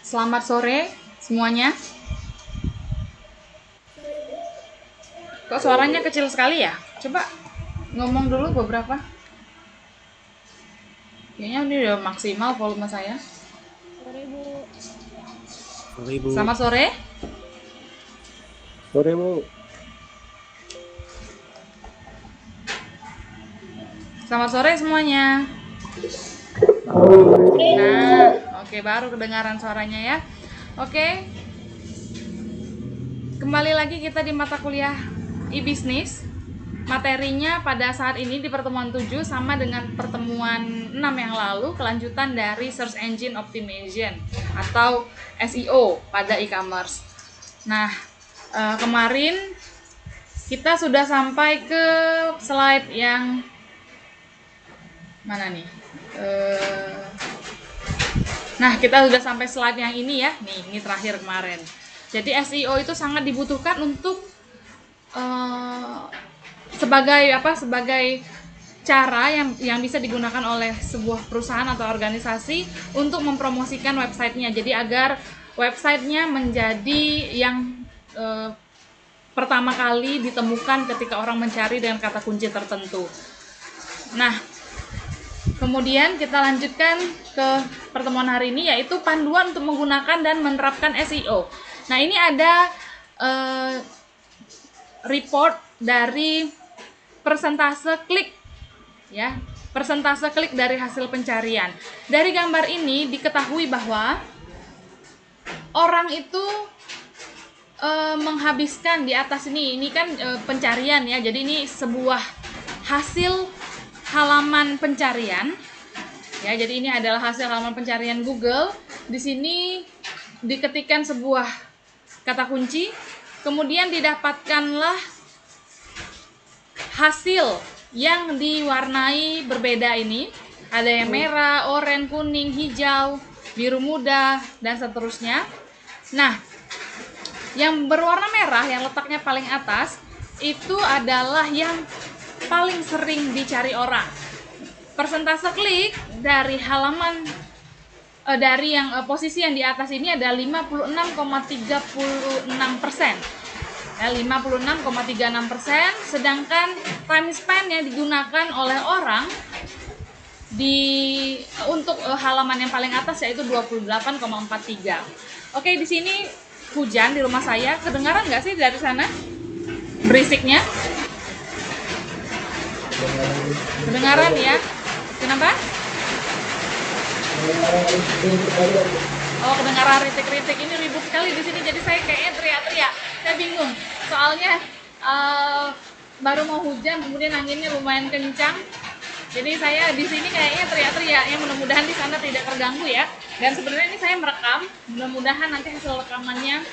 Selamat sore semuanya. Kok suaranya kecil sekali ya? Coba ngomong dulu beberapa. Kayaknya ini udah maksimal volume saya. Sore Bu. Sore Bu. Selamat sore. Sore Bu. Selamat sore semuanya. Nah, oke, baru kedengaran suaranya ya. Oke. Kembali lagi kita di mata kuliah e-business. Materinya pada saat ini di pertemuan 7 sama dengan pertemuan 6 yang lalu, kelanjutan dari Search Engine Optimization atau SEO pada e-commerce. Nah, kemarin kita sudah sampai ke slide yang mana nih? Nah, kita sudah sampai slide yang ini ya. Nih, ini terakhir kemarin. Jadi SEO itu sangat dibutuhkan untuk sebagai cara yang bisa digunakan oleh sebuah perusahaan atau organisasi untuk mempromosikan websitenya. Jadi agar websitenya menjadi yang pertama kali ditemukan ketika orang mencari dengan kata kunci tertentu. Nah, kemudian kita lanjutkan ke pertemuan hari ini, yaitu panduan untuk menggunakan dan menerapkan SEO. Nah, ini ada report dari persentase klik, ya, persentase klik dari hasil pencarian. Dari gambar ini diketahui bahwa orang itu menghabiskan di atas ini kan pencarian ya. Jadi ini sebuah hasil halaman pencarian. Ya, jadi ini adalah hasil halaman pencarian Google. Di sini diketikkan sebuah kata kunci, kemudian didapatkanlah hasil yang diwarnai berbeda ini. Ada yang merah, oranye, kuning, hijau, biru muda, dan seterusnya. Nah, yang berwarna merah yang letaknya paling atas itu adalah yang paling sering dicari orang. Persentase klik dari halaman dari yang posisi yang di atas ini ada 56,36%. Ya, 56,36%, sedangkan time span yang digunakan oleh orang untuk halaman yang paling atas yaitu 28,43. Oke, di sini hujan di rumah saya. Kedengaran nggak sih dari sana berisiknya? Kedengaran ya? Kenapa? Oh, kedengaran ritik-ritik. Ini ribut sekali di sini, jadi saya kayaknya teriak-teriak. Saya bingung, soalnya baru mau hujan, kemudian anginnya lumayan kencang. Jadi saya di sini kayaknya teriak-teriak. Ya, mudah-mudahan di sana tidak terganggu ya. Dan sebenarnya ini saya merekam, mudah-mudahan nanti hasil rekamannya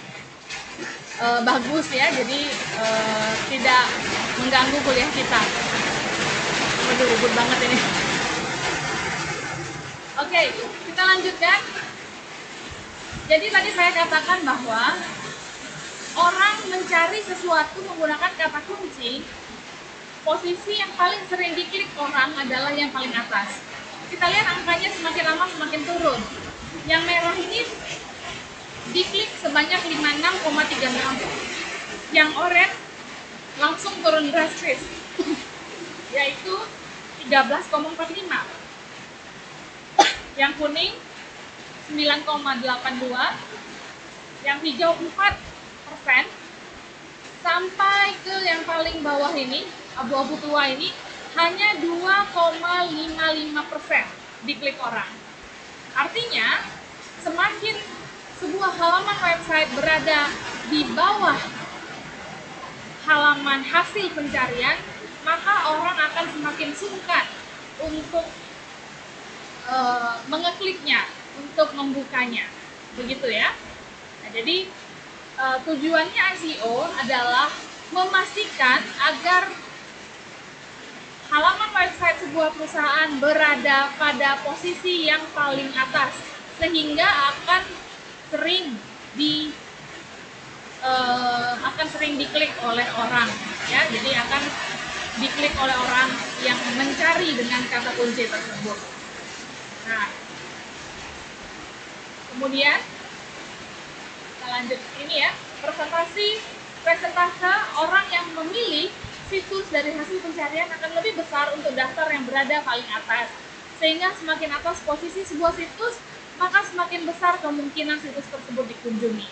bagus ya. Jadi tidak mengganggu kuliah kita. Waduh, ribut banget ini. Oke, kita lanjutkan. Jadi tadi saya katakan bahwa orang mencari sesuatu menggunakan kata kunci, posisi yang paling sering diklik orang adalah yang paling atas. Kita lihat angkanya semakin lama semakin turun. Yang merah ini diklik sebanyak 56,36. Yang oranye langsung turun drastis, yaitu 13,45. Yang kuning 9,82, yang hijau 4%, sampai ke yang paling bawah ini, abu-abu tua ini, hanya 2,55% diklik orang. Artinya, semakin sebuah halaman website berada di bawah halaman hasil pencarian, maka orang akan semakin sungkan untuk mengekliknya, untuk membukanya, begitu ya. Nah, jadi tujuannya SEO adalah memastikan agar halaman website sebuah perusahaan berada pada posisi yang paling atas, sehingga akan sering diklik oleh orang ya. Jadi akan diklik oleh orang yang mencari dengan kata kunci tersebut. Nah, kemudian Nah, lanjut ini ya, presentase orang yang memilih situs dari hasil pencarian akan lebih besar untuk daftar yang berada paling atas. Sehingga semakin atas posisi sebuah situs, maka semakin besar kemungkinan situs tersebut dikunjungi.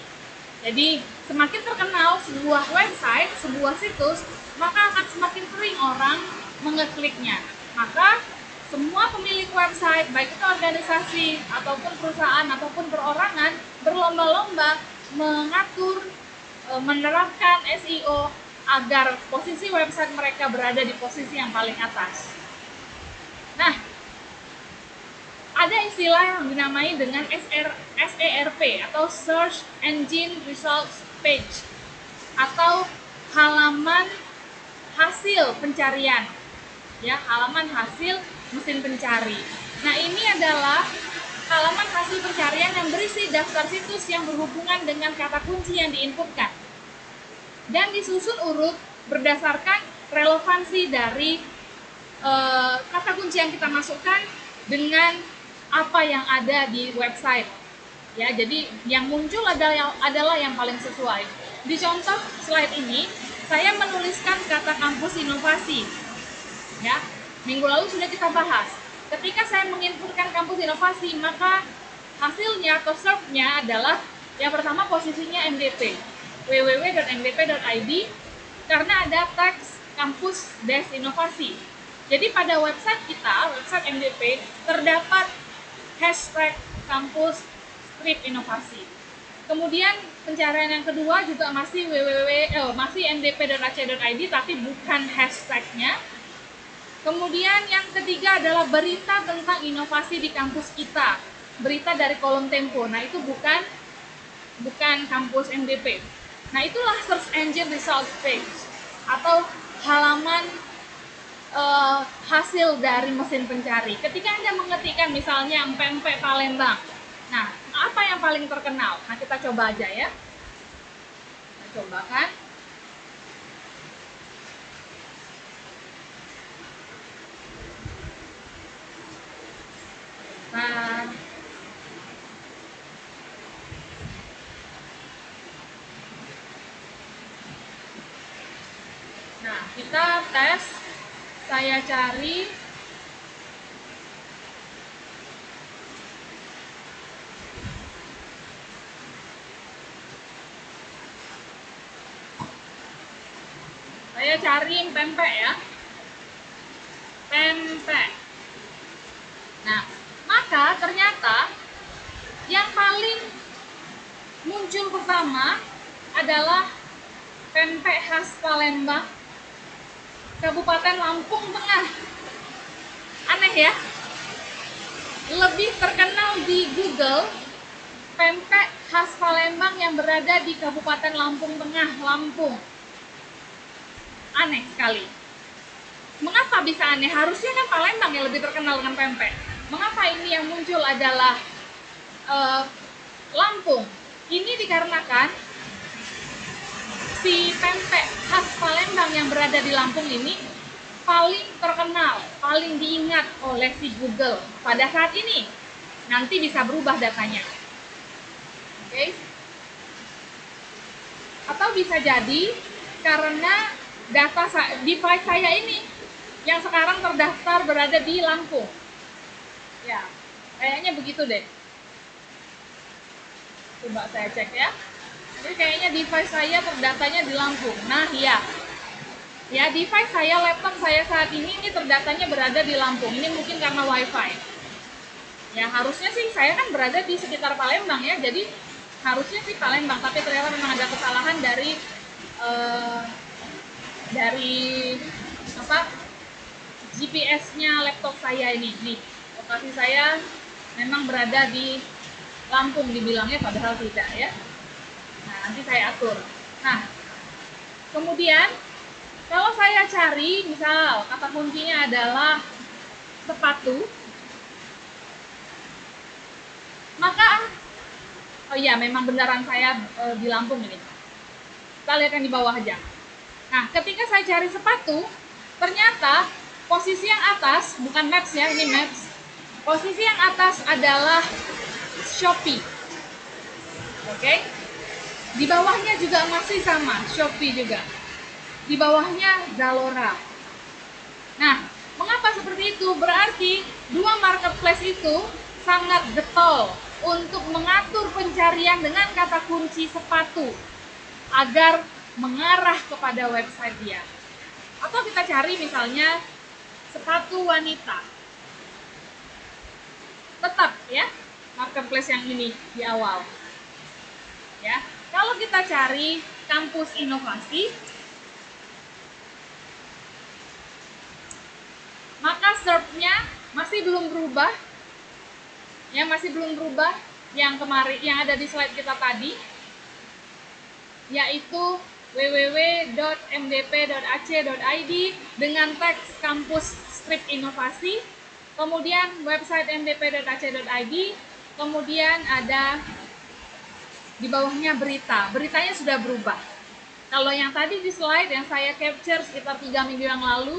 Jadi, semakin terkenal sebuah website, sebuah situs, maka akan semakin sering orang mengekliknya. Maka, semua pemilik website, baik itu organisasi, ataupun perusahaan, ataupun perorangan, berlomba-lomba mengatur, menerapkan SEO agar posisi website mereka berada di posisi yang paling atas. Nah, ada istilah yang dinamai dengan SERP atau Search Engine Results Page atau halaman hasil pencarian, ya, halaman hasil mesin pencari. Nah, ini adalah halaman hasil pencarian yang berisi daftar situs yang berhubungan dengan kata kunci yang diinputkan dan disusun urut berdasarkan relevansi dari kata kunci yang kita masukkan dengan apa yang ada di website. Ya, jadi yang muncul adalah yang paling sesuai. Di contoh slide ini, saya menuliskan kata kampus inovasi. Ya, minggu lalu sudah kita bahas. Ketika saya menginputkan kampus inovasi, maka hasilnya atau SERP-nya adalah yang pertama posisinya MDP, www.mdp.id, karena ada teks kampus inovasi. Jadi pada website kita, website MDP, terdapat hashtag kampus strip inovasi. Kemudian pencarian yang kedua juga masih masih mdp.ac.id tapi bukan hashtagnya. Kemudian yang ketiga adalah berita tentang inovasi di kampus kita, berita dari kolom Tempo. Nah, itu bukan kampus MDP. Nah, itulah search engine results page atau halaman hasil dari mesin pencari. Ketika Anda mengetikkan misalnya empek-empek Palembang, nah, apa yang paling terkenal? Nah, kita coba aja ya. Kita coba kan. Nah, kita tes. Saya cari pempek ya, pempek. Nah, maka ternyata yang paling muncul pertama adalah pempek khas Palembang, Kabupaten Lampung Tengah. Aneh ya, lebih terkenal di Google pempek khas Palembang yang berada di Kabupaten Lampung Tengah, Lampung. Aneh sekali. Mengapa bisa aneh? Harusnya kan Palembang yang lebih terkenal dengan pempek. Mengapa ini yang muncul adalah Lampung? Ini dikarenakan si pempek khas Palembang yang berada di Lampung ini paling terkenal, paling diingat oleh si Google pada saat ini. Nanti bisa berubah datanya. Oke? Atau bisa jadi karena data device saya ini yang sekarang terdaftar berada di Lampung. Ya, kayaknya begitu deh. Coba saya cek ya. Jadi kayaknya device saya terdatanya di Lampung. Nah, iya. Ya, device saya, laptop saya saat ini terdatanya berada di Lampung. Ini mungkin karena WiFi. Ya, harusnya sih saya kan berada di sekitar Palembang ya. Jadi harusnya sih Palembang, tapi ternyata memang ada kesalahan dari GPS-nya laptop saya ini. Nih, lokasi saya memang berada di Lampung dibilangnya, padahal tidak ya. Nah, nanti saya atur. Nah, kemudian kalau saya cari, misal kata kuncinya adalah sepatu, maka oh iya, memang beneran saya di Lampung ini. Kita lihat yang di bawah aja. Nah, ketika saya cari sepatu, ternyata posisi yang atas, bukan Maps ya, ini Maps. Posisi yang atas adalah Shopee. Oke? Di bawahnya juga masih sama, Shopee juga. Di bawahnya Zalora. Nah, mengapa seperti itu? Berarti dua marketplace itu sangat getol untuk mengatur pencarian dengan kata kunci sepatu agar mengarah kepada website dia. Atau kita cari misalnya sepatu wanita. Tetap ya, marketplace yang ini di awal. Ya, kalau kita cari kampus inovasi, maka search-nya masih belum berubah. Ya, masih belum berubah yang kemarin yang ada di slide kita tadi, yaitu www.mdp.ac.id dengan teks kampus strip inovasi, kemudian website mdp.ac.id, kemudian ada di bawahnya berita. Beritanya sudah berubah. Kalau yang tadi di slide yang saya capture sekitar 3 minggu yang lalu,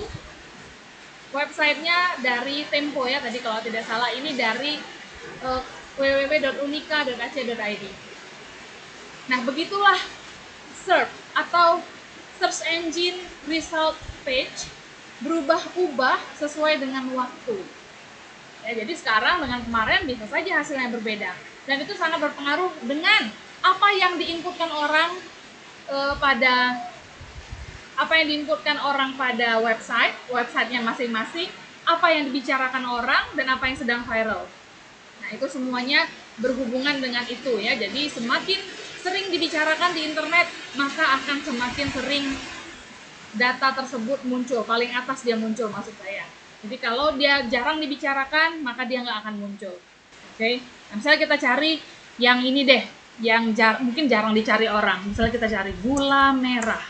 websitenya dari Tempo ya tadi kalau tidak salah, ini dari www.unika.ac.id. Nah, begitulah search atau search engine result page berubah-ubah sesuai dengan waktu. Ya, jadi sekarang dengan kemarin bisa saja hasilnya berbeda. Dan itu sangat berpengaruh dengan apa yang diinputkan orang pada websitenya masing-masing, apa yang dibicarakan orang dan apa yang sedang viral. Nah, itu semuanya berhubungan dengan itu ya. Jadi semakin sering dibicarakan di internet, maka akan semakin sering data tersebut muncul, paling atas dia muncul maksud saya. Jadi kalau dia jarang dibicarakan, maka dia nggak akan muncul. Oke, nah, misalnya kita cari yang ini deh, yang mungkin jarang dicari orang. Misalnya kita cari gula merah.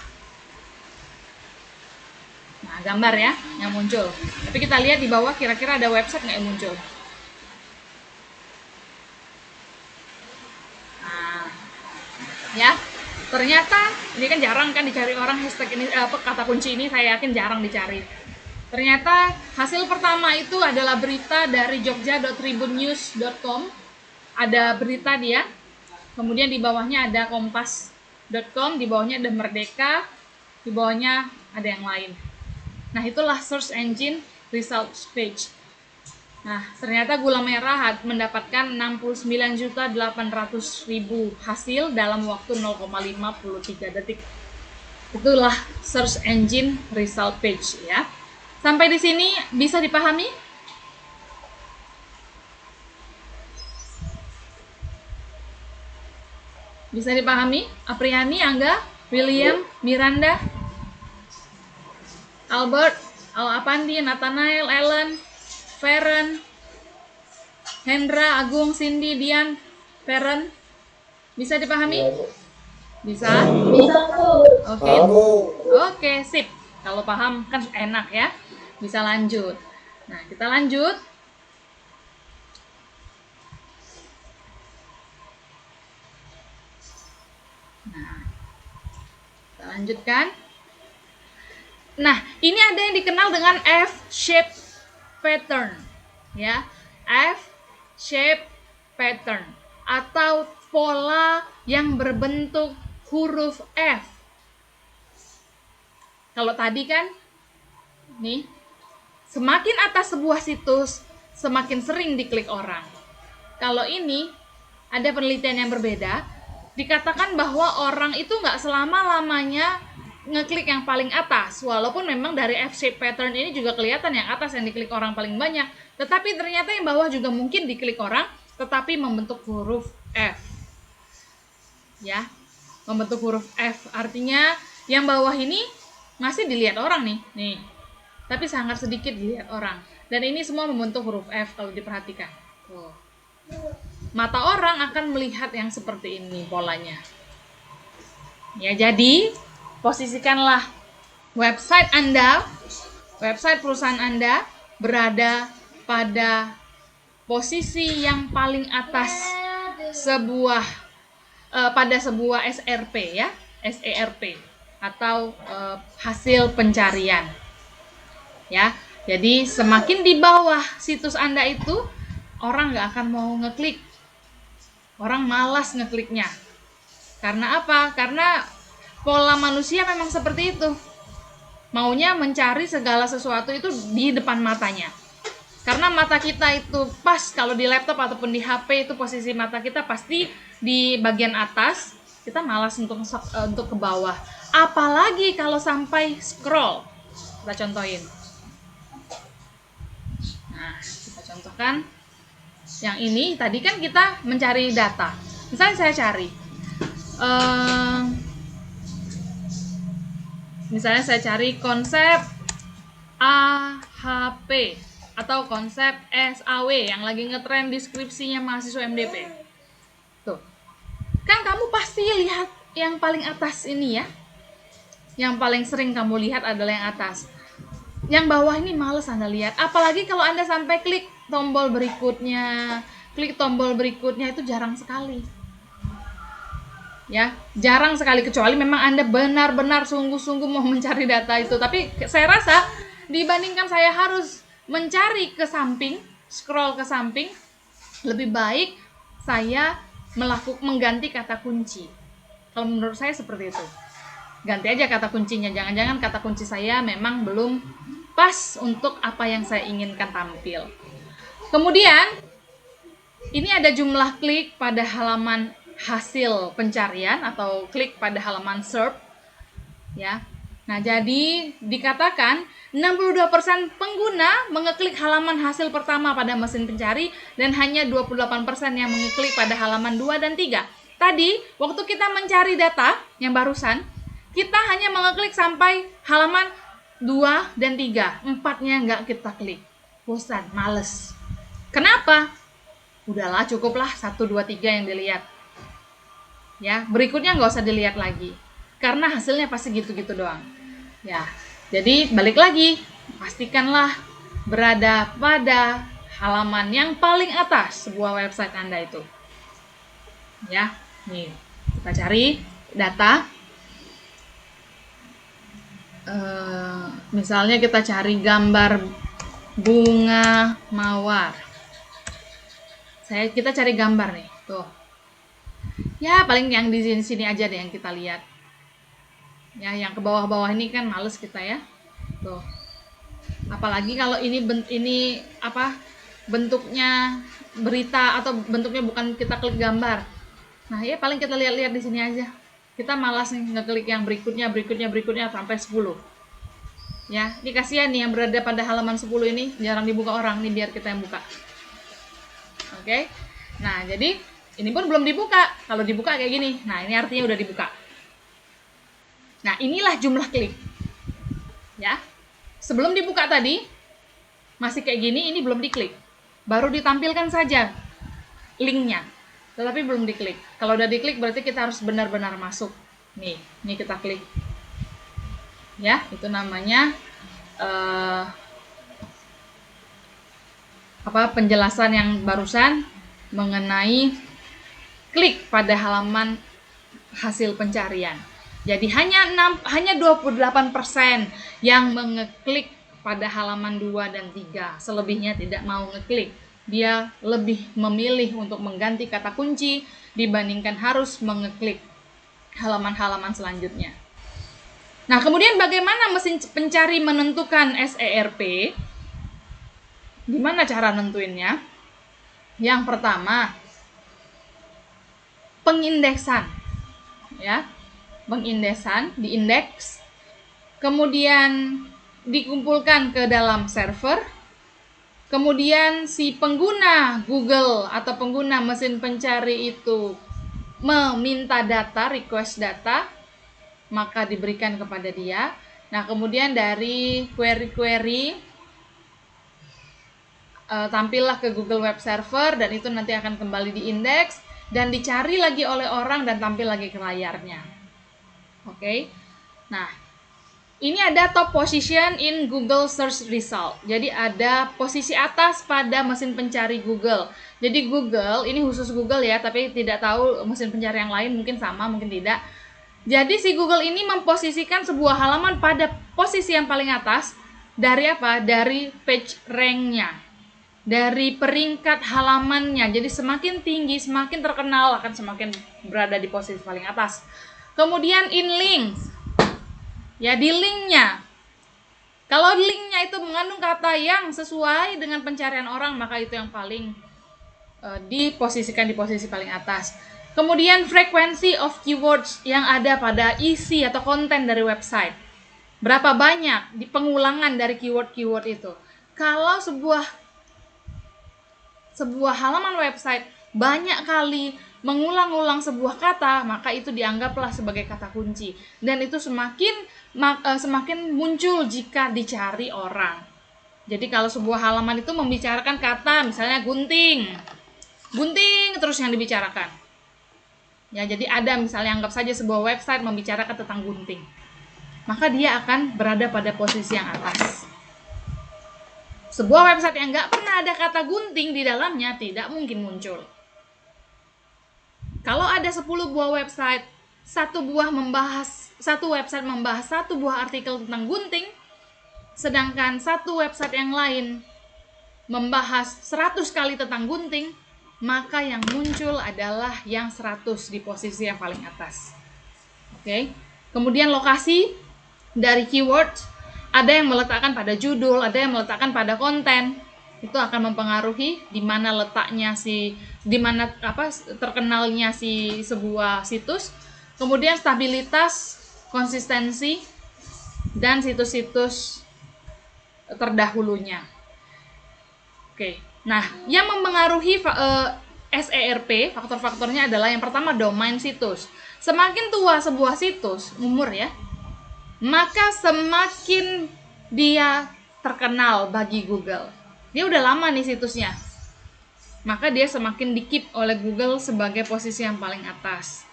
Nah, gambar ya yang muncul. Tapi kita lihat di bawah kira-kira ada website nggak yang muncul. Nah, ya, ternyata ini kan jarang kan dicari orang hashtag ini, kata kunci ini saya yakin jarang dicari. Ternyata hasil pertama itu adalah berita dari jogja.tribunnews.com. Ada berita dia. Kemudian di bawahnya ada kompas.com, di bawahnya ada Merdeka, di bawahnya ada yang lain. Nah, itulah search engine results page. Nah, ternyata gula merah mendapatkan 69.800.000 hasil dalam waktu 0,53 detik. Itulah search engine result page ya. Sampai di sini bisa dipahami? Bisa dipahami? Apriani, Angga, William, Miranda, Albert, Al-Apandi, Nathanael, Ellen, Feren, Hendra, Agung, Cindy, Dian, Feren. Bisa dipahami? Bisa? Bisa tuh. Oke, sip. Kalau paham kan enak ya. Bisa lanjut. Nah, kita lanjut. Nah, kita lanjutkan. Nah, ini ada yang dikenal dengan F-shape pattern, ya. F-shape pattern atau pola yang berbentuk huruf F. Kalau tadi kan, nih, semakin atas sebuah situs, semakin sering diklik orang. Kalau ini, ada penelitian yang berbeda, dikatakan bahwa orang itu nggak selama-lamanya ngeklik yang paling atas, walaupun memang dari F-shape pattern ini juga kelihatan yang atas yang diklik orang paling banyak, tetapi ternyata yang bawah juga mungkin diklik orang, tetapi membentuk huruf F. Ya, membentuk huruf F, artinya yang bawah ini masih dilihat orang nih, tapi sangat sedikit dilihat orang, dan ini semua membentuk huruf F kalau diperhatikan. Tuh. Mata orang akan melihat yang seperti ini polanya. Ya, jadi posisikanlah website Anda, website perusahaan Anda berada pada posisi yang paling atas pada sebuah SERP ya, SERP atau hasil pencarian. Ya, jadi semakin di bawah situs Anda itu orang nggak akan mau ngeklik, orang malas ngekliknya. Karena apa? Karena pola manusia memang seperti itu. Maunya mencari segala sesuatu itu di depan matanya. Karena mata kita itu pas kalau di laptop ataupun di HP itu posisi mata kita pasti di bagian atas, kita malas untuk ke bawah. Apalagi kalau sampai scroll. Kita contohin. Nah, kita contohkan. Yang ini tadi kan kita mencari data. Misalnya saya cari. Misalnya saya cari konsep AHP atau konsep SAW yang lagi ngetren deskripsinya mahasiswa MDP. Tuh. Kan kamu pasti lihat yang paling atas ini ya. Yang paling sering kamu lihat adalah yang atas. Yang bawah ini males Anda lihat. Apalagi kalau Anda sampai klik tombol berikutnya. Klik tombol berikutnya itu jarang sekali. Ya, jarang sekali, kecuali memang Anda benar-benar sungguh-sungguh mau mencari data itu. Tapi saya rasa dibandingkan saya harus mencari ke samping, scroll ke samping, lebih baik saya mengganti kata kunci. Kalau menurut saya seperti itu. Ganti aja kata kuncinya, jangan-jangan kata kunci saya memang belum pas untuk apa yang saya inginkan tampil. Kemudian ini ada jumlah klik pada halaman hasil pencarian atau klik pada halaman SERP ya. Nah, jadi dikatakan 62% pengguna mengeklik halaman hasil pertama pada mesin pencari dan hanya 28% yang mengeklik pada halaman 2 dan 3. Tadi waktu kita mencari data yang barusan, kita hanya mengeklik sampai halaman 2 dan 3. 4-nya nggak kita klik. Bosan, males. Kenapa? Udahlah, cukuplah 1, 2, 3 yang dilihat. Ya, berikutnya nggak usah dilihat lagi karena hasilnya pasti gitu-gitu doang ya. Jadi balik lagi, pastikanlah berada pada halaman yang paling atas sebuah website Anda itu ya. Nih, kita cari data. Misalnya kita cari gambar bunga mawar. Kita cari gambar nih, tuh. Ya, paling yang di sini aja deh yang kita lihat. Ya, yang ke bawah-bawah ini kan males kita ya. Tuh. Apalagi kalau ini bentuknya berita atau bentuknya bukan kita klik gambar. Nah, ya paling kita lihat-lihat di sini aja. Kita malas nih ngeklik yang berikutnya sampai 10. Ya, ini kasihan nih yang berada pada halaman 10 ini jarang dibuka orang nih, biar kita yang buka. Oke. Nah, jadi ini pun belum dibuka. Kalau dibuka kayak gini. Nah, ini artinya udah dibuka. Nah, inilah jumlah klik. Ya. Sebelum dibuka tadi masih kayak gini, ini belum diklik. Baru ditampilkan saja linknya. Tetapi belum diklik. Kalau udah diklik berarti kita harus benar-benar masuk. Nih, ini kita klik. Ya, itu namanya penjelasan yang barusan mengenai klik pada halaman hasil pencarian. Jadi hanya 28% yang mengeklik pada halaman 2 dan 3. Selebihnya tidak mau ngeklik. Dia lebih memilih untuk mengganti kata kunci dibandingkan harus mengeklik halaman-halaman selanjutnya. Nah, kemudian bagaimana mesin pencari menentukan SERP? Gimana cara nentuinnya? Yang pertama, pengindeksan, ya, diindeks, kemudian dikumpulkan ke dalam server, kemudian si pengguna Google atau pengguna mesin pencari itu meminta data, request data, maka diberikan kepada dia. Nah, kemudian dari query tampillah ke Google Web Server dan itu nanti akan kembali diindeks dan dicari lagi oleh orang dan tampil lagi ke layarnya. Oke. Nah, ini ada top position in Google Search Result. Jadi ada posisi atas pada mesin pencari Google. Jadi Google, ini khusus Google ya, tapi tidak tahu mesin pencari yang lain mungkin sama, mungkin tidak. Jadi si Google ini memposisikan sebuah halaman pada posisi yang paling atas dari apa? Dari page rank-nya. dari peringkat halamannya. Jadi semakin tinggi, semakin terkenal, akan semakin berada di posisi paling atas. Kemudian in links, ya di linknya. Kalau linknya itu mengandung kata yang sesuai dengan pencarian orang, maka itu yang paling diposisikan di posisi paling atas. Kemudian frequency of keywords yang ada pada isi atau konten dari website. Berapa banyak di pengulangan dari keyword-keyword itu. Kalau sebuah halaman website banyak kali mengulang-ulang sebuah kata, maka itu dianggaplah sebagai kata kunci. Dan itu semakin muncul jika dicari orang. Jadi kalau sebuah halaman itu membicarakan kata, misalnya gunting terus yang dibicarakan. Ya, jadi ada misalnya anggap saja sebuah website membicarakan tentang gunting. Maka dia akan berada pada posisi yang atas. Sebuah website yang nggak pernah ada kata gunting di dalamnya tidak mungkin muncul. Kalau ada 10 buah website, satu website membahas satu buah artikel tentang gunting, sedangkan satu website yang lain membahas 100 kali tentang gunting, maka yang muncul adalah yang 100 di posisi yang paling atas. Oke. Kemudian lokasi dari keyword, ada yang meletakkan pada judul, ada yang meletakkan pada konten. Itu akan mempengaruhi di mana letaknya terkenalnya si sebuah situs. Kemudian stabilitas, konsistensi, dan situs-situs terdahulunya. Oke. Nah, yang mempengaruhi SERP, faktor-faktornya adalah yang pertama domain situs. Semakin tua sebuah situs, umur ya, maka semakin dia terkenal bagi Google. Dia udah lama nih situsnya, maka dia semakin di-keep oleh Google sebagai posisi yang paling atas.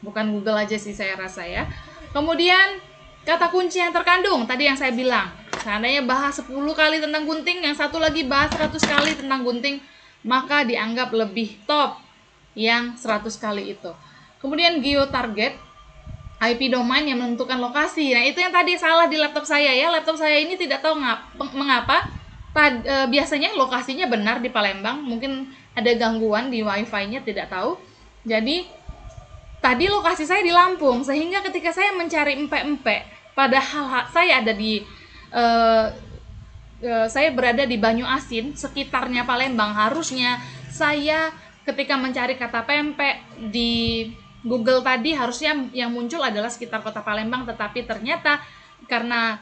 Bukan Google aja sih saya rasa ya. Kemudian kata kunci yang terkandung, tadi yang saya bilang, seandainya bahas 10 kali tentang gunting, yang satu lagi bahas 100 kali tentang gunting, maka dianggap lebih top yang 100 kali itu. Kemudian geotarget, IP domain yang menentukan lokasi. Nah, itu yang tadi salah di laptop saya ya. Laptop saya ini tidak tahu mengapa biasanya lokasinya benar di Palembang, mungkin ada gangguan di wifi-nya, tidak tahu. Jadi tadi lokasi saya di Lampung, sehingga ketika saya mencari empek-empek, padahal saya ada di saya berada di Banyu Asin, sekitarnya Palembang, harusnya saya ketika mencari kata pempek di Google tadi harusnya yang muncul adalah sekitar kota Palembang, tetapi ternyata karena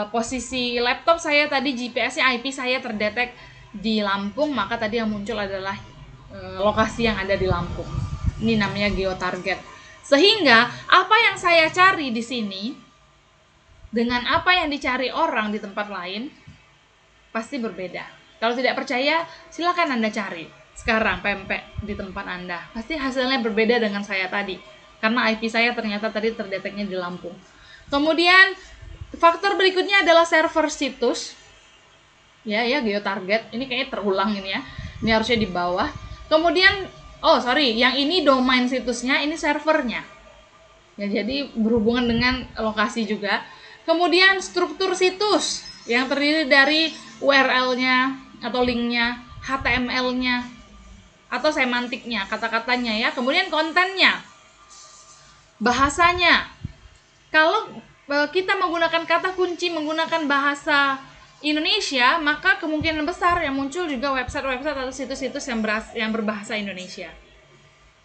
posisi laptop saya tadi GPS-nya IP saya terdetek di Lampung, maka tadi yang muncul adalah lokasi yang ada di Lampung. Ini namanya geotarget. Sehingga apa yang saya cari di sini dengan apa yang dicari orang di tempat lain pasti berbeda. Kalau tidak percaya, silakan Anda cari sekarang pempek di tempat Anda. Pasti hasilnya berbeda dengan saya tadi. Karena IP saya ternyata tadi terdeteknya di Lampung. Kemudian faktor berikutnya adalah server situs. Ya geotarget. Ini kayaknya terulang ini ya. Ini harusnya di bawah. Kemudian yang ini domain situsnya, ini servernya. Ya, jadi berhubungan dengan lokasi juga. Kemudian struktur situs yang terdiri dari URL-nya atau linknya, HTML-nya, atau semantiknya, kata-katanya ya. Kemudian kontennya, bahasanya. Kalau kita menggunakan kata kunci, menggunakan bahasa Indonesia, maka kemungkinan besar yang muncul juga website-website atau situs-situs yang berbahasa Indonesia.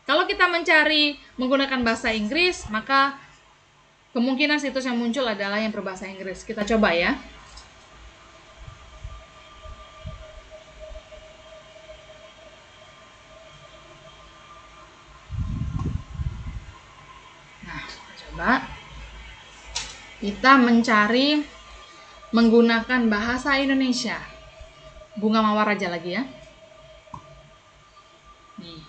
Kalau kita mencari menggunakan bahasa Inggris, maka kemungkinan situs yang muncul adalah yang berbahasa Inggris. Kita coba ya. Nah, coba kita mencari menggunakan bahasa Indonesia. Bunga mawar aja lagi ya. Nih.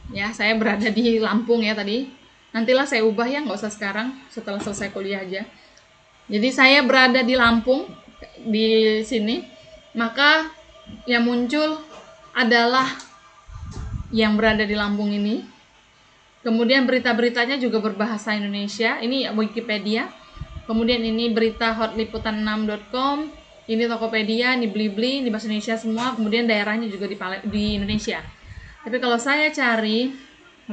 Ya, saya berada di Lampung ya tadi. Nantilah saya ubah ya, nggak usah sekarang, setelah selesai kuliah aja. Jadi saya berada di Lampung, di sini. Maka yang muncul adalah yang berada di Lampung ini. Kemudian berita-beritanya juga berbahasa Indonesia. Ini Wikipedia. Kemudian ini berita hotliputan6.com, Ini Tokopedia, ini Blibli, di bahasa Indonesia semua, kemudian daerahnya juga di Indonesia. Tapi kalau saya cari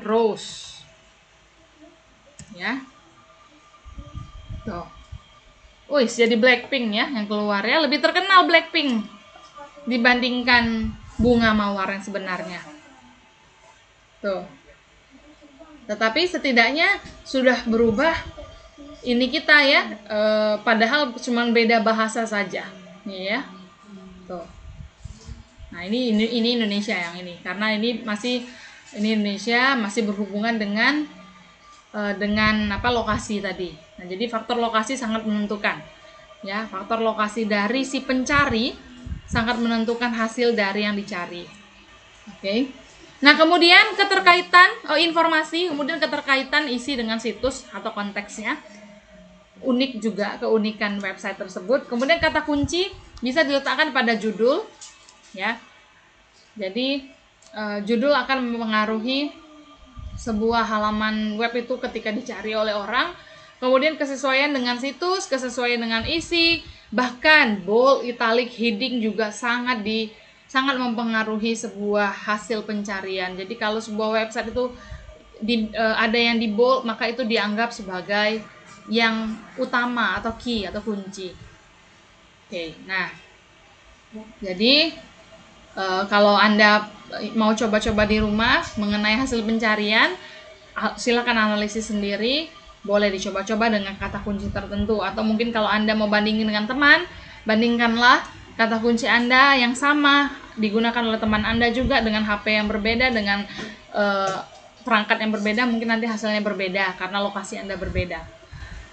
Rose, ya, tuh, wih, jadi Blackpink ya yang keluar ya, lebih terkenal Blackpink dibandingkan bunga mawar yang sebenarnya. Tuh. Tetapi setidaknya sudah berubah ini kita ya, padahal cuma beda bahasa saja, nih ya. Tuh. Nah ini Indonesia yang ini, karena ini Indonesia masih berhubungan dengan lokasi tadi. Nah jadi faktor lokasi sangat menentukan, ya faktor lokasi dari si pencari sangat menentukan hasil dari yang dicari. Oke. Nah kemudian keterkaitan isi dengan situs atau konteksnya. Unik juga keunikan website tersebut. Kemudian kata kunci bisa diletakkan pada judul, ya. Jadi judul akan mempengaruhi sebuah halaman web itu ketika dicari oleh orang. Kemudian kesesuaian dengan situs, kesesuaian dengan isi, bahkan bold, italic, heading juga sangat mempengaruhi sebuah hasil pencarian. Jadi kalau sebuah website itu ada yang di bold, maka itu dianggap sebagai yang utama atau key atau kunci. Oke, nah jadi kalau Anda mau coba-coba di rumah mengenai hasil pencarian, silakan analisis sendiri, boleh dicoba-coba dengan kata kunci tertentu, atau mungkin kalau Anda mau bandingin dengan teman, bandingkanlah kata kunci Anda yang sama digunakan oleh teman Anda juga dengan HP yang berbeda, dengan perangkat yang berbeda, mungkin nanti hasilnya berbeda karena lokasi Anda berbeda.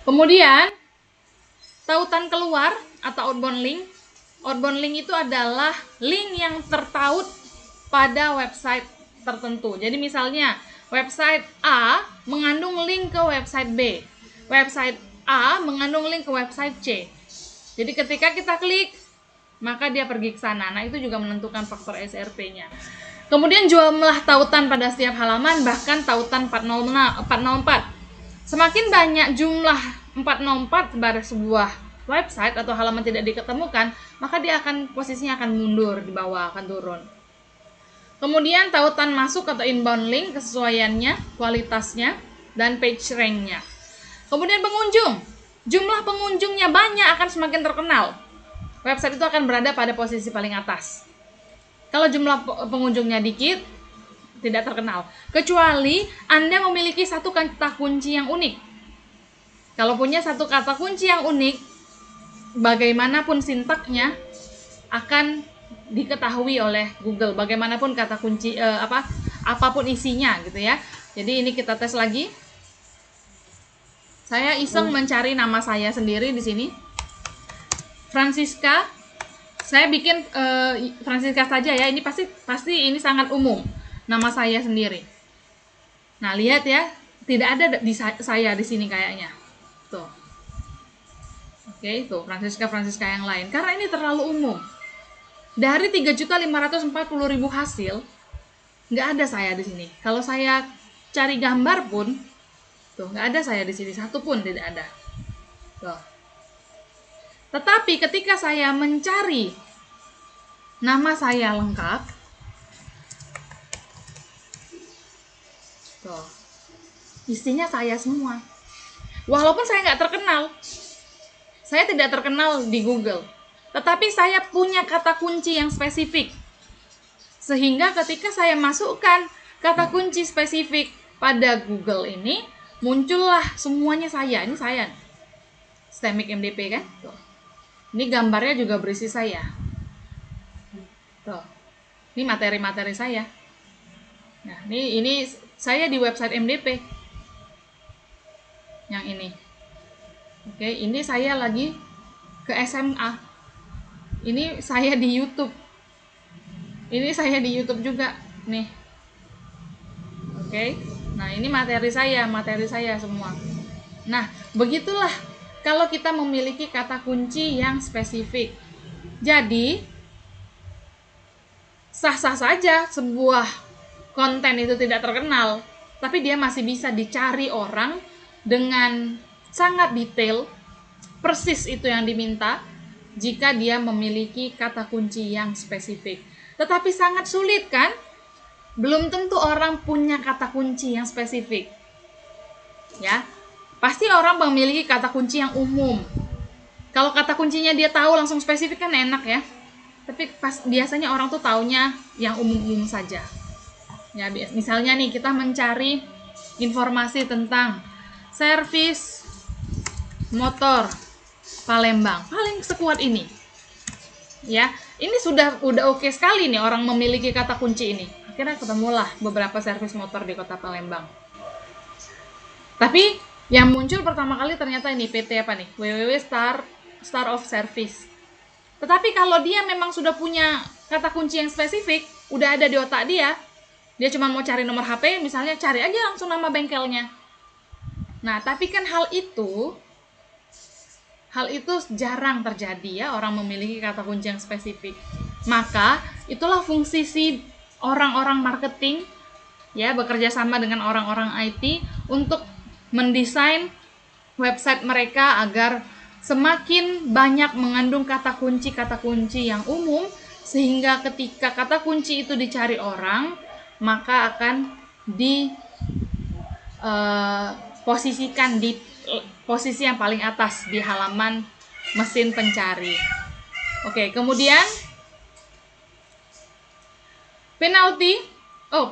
Kemudian, tautan keluar atau outbound link. Outbound link itu adalah link yang tertaut pada website tertentu. Jadi misalnya, website A mengandung link ke website B. Website A mengandung link ke website C. Jadi ketika kita klik, maka dia pergi ke sana. Nah, itu juga menentukan faktor SRP-nya. Kemudian jumlah tautan pada setiap halaman, bahkan tautan 404. Semakin banyak jumlah 404 pada sebuah website atau halaman tidak diketemukan, maka dia posisinya akan mundur di bawah, akan turun. Kemudian tautan masuk atau inbound link, kesesuaiannya, kualitasnya, dan page rank-nya. Kemudian pengunjung, jumlah pengunjungnya banyak akan semakin terkenal. Website itu akan berada pada posisi paling atas. Kalau jumlah pengunjungnya dikit, tidak terkenal, kecuali Anda memiliki satu kata kunci yang unik. Kalau punya satu kata kunci yang unik, bagaimanapun sintaknya akan diketahui oleh Google, bagaimanapun kata kunci apapun isinya gitu ya. Jadi ini kita tes lagi. Saya iseng mencari nama saya sendiri di sini, Francisca. Saya bikin Francisca saja ya. Ini pasti ini sangat umum. Nama saya sendiri. Nah, lihat ya, tidak ada saya di sini kayaknya. Tuh. Oke, tuh Francisca yang lain. Karena ini terlalu umum. Dari 3.540.000 hasil, nggak ada saya di sini. Kalau saya cari gambar pun, tuh nggak ada saya di sini, satu pun tidak ada. Tuh. Tetapi ketika saya mencari nama saya lengkap, tuh, isinya saya semua. Walaupun saya nggak terkenal, saya tidak terkenal di Google, tetapi saya punya kata kunci yang spesifik. Sehingga ketika saya masukkan kata kunci spesifik pada Google ini, muncullah semuanya saya. Ini saya, Stemik MDP kan? Tuh. Ini gambarnya juga berisi saya. Tuh. Ini materi-materi saya. Nah, ini saya di website MDP. Yang ini. Oke, ini saya lagi ke SMA. Ini saya di YouTube. Ini saya di YouTube juga, nih. Oke. Nah, ini materi saya semua. Nah, begitulah kalau kita memiliki kata kunci yang spesifik. Jadi, sah-sah saja sebuah konten itu tidak terkenal, tapi dia masih bisa dicari orang dengan sangat detail, persis itu yang diminta, jika dia memiliki kata kunci yang spesifik. Tetapi sangat sulit kan? Belum tentu orang punya kata kunci yang spesifik. Ya, pasti orang memiliki kata kunci yang umum. Kalau kata kuncinya dia tahu langsung spesifik kan enak ya. Tapi biasanya orang tuh taunya yang umum-umum saja. Ya, misalnya nih kita mencari informasi tentang servis motor Palembang, paling sekuat ini. Ya, ini sudah oke sekali nih orang memiliki kata kunci ini. Akhirnya ketemulah beberapa servis motor di Kota Palembang. Tapi yang muncul pertama kali ternyata ini PT apa nih? Star of Service. Tetapi kalau dia memang sudah punya kata kunci yang spesifik, udah ada di otak dia cuma mau cari nomor HP, misalnya cari aja langsung nama bengkelnya. Nah, tapi kan hal itu jarang terjadi ya, orang memiliki kata kunci yang spesifik. Maka itulah fungsi si orang-orang marketing ya, bekerja sama dengan orang-orang IT untuk mendesain website mereka agar semakin banyak mengandung kata kunci yang umum, sehingga ketika kata kunci itu dicari orang, maka akan posisikan di posisi yang paling atas di halaman mesin pencari. Oke, kemudian penalti.